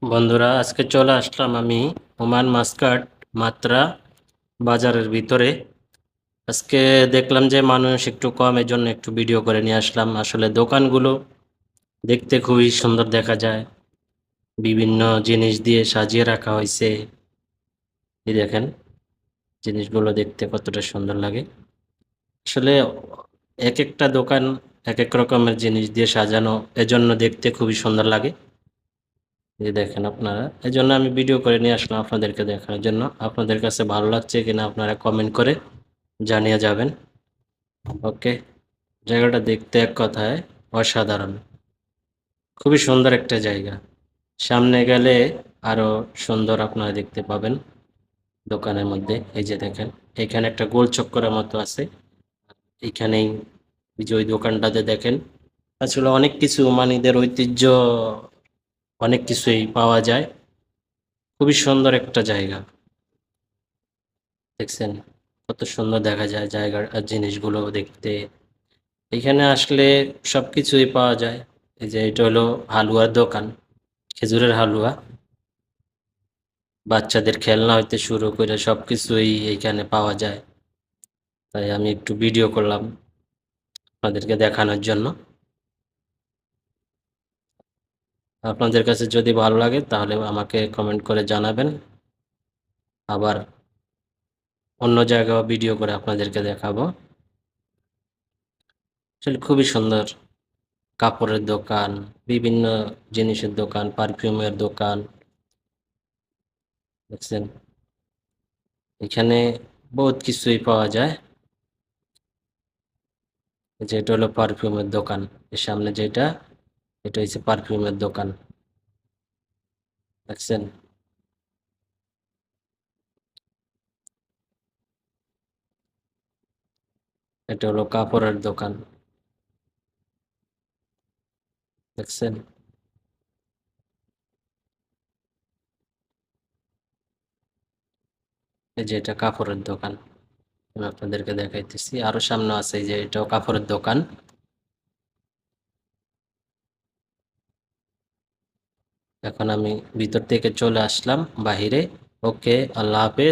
বন্ধুরা, আজকে চলে আসলাম আমি ওমান মাস্কাট মাত্রা বাজারের ভিতরে। আজকে দেখলাম যে মানুষ একটু কম, এর জন্য একটু ভিডিও করে নিয়ে আসলাম। আসলে দোকানগুলো দেখতে খুবই সুন্দর দেখা যায়, বিভিন্ন জিনিস দিয়ে সাজিয়ে রাখা হয়েছে। এই দেখেন, জিনিসগুলো দেখতে কতটা সুন্দর লাগে। আসলে এক একটা দোকান এক এক রকমের জিনিস দিয়ে সাজানো, এজন্য দেখতে খুবই সুন্দর লাগে। এই দেখেন আপনারা, এই জন্য আমি ভিডিও করে নিয়ে আসলাম আপনাদেরকে দেখানোর জন্য। আপনাদের কাছে ভালো লাগছে কিনা আপনারা কমেন্ট করে জানিয়ে যাবেন। ওকে, জায়গাটা দেখতে এক কথায় অসাধারণ, খুবই সুন্দর একটা জায়গা। সামনে গেলে আরো সুন্দর আপনারা দেখতে পাবেন। দোকানের মধ্যে এই যে দেখেন, এখানে একটা গোল চক্করের মতো আছে। এইখানেই ওই যে ওই দোকানটাতে দেখেন, আসলে অনেক কিছু ওমানিদের ঐতিহ্য, অনেক কিছুই পাওয়া যায়। খুবই সুন্দর একটা জায়গা, দেখছেন কত সুন্দর দেখা যায় জায়গার আর জিনিসগুলো দেখতে। এখানে আসলে সবকিছুই পাওয়া যায়। এই যে এটা হলো হালুয়ার দোকান, খেজুরের হালুয়া, বাচ্চাদের খেলনা হইতে শুরু করে সবকিছুই এইখানে পাওয়া যায়। তাই আমি একটু ভিডিও করলাম আপনাদেরকে দেখানোর জন্য। আপনাদের কাছে যদি ভালো লাগে তাহলে আমাকে কমেন্ট করে জানাবেন। আবার অন্য জায়গাও ভিডিও করে আপনাদেরকে দেখাবো। আসলে খুবই সুন্দর, কাপড়ের দোকান, বিভিন্ন জিনিসের দোকান, পারফিউমের দোকান, দেখছেন এখানে বহুত কিছুই পাওয়া যায়। যেটা হলো পারফিউমের দোকান, এর সামনে যেটা, এটা হচ্ছে পারফিউমের দোকান, দেখছেন। এটা হলো কাপড়ের দোকান, দেখছেন। এই যে এটা কাপড়ের দোকান, আমি আপনাদেরকে দেখাইতেছি। আরো সামনে আছে এই যে এটাও কাপড়ের দোকান। এখন আমি ভিতর থেকে চলে আসলাম বাহিরে। ওকে, আল্লাহ হাফেজ।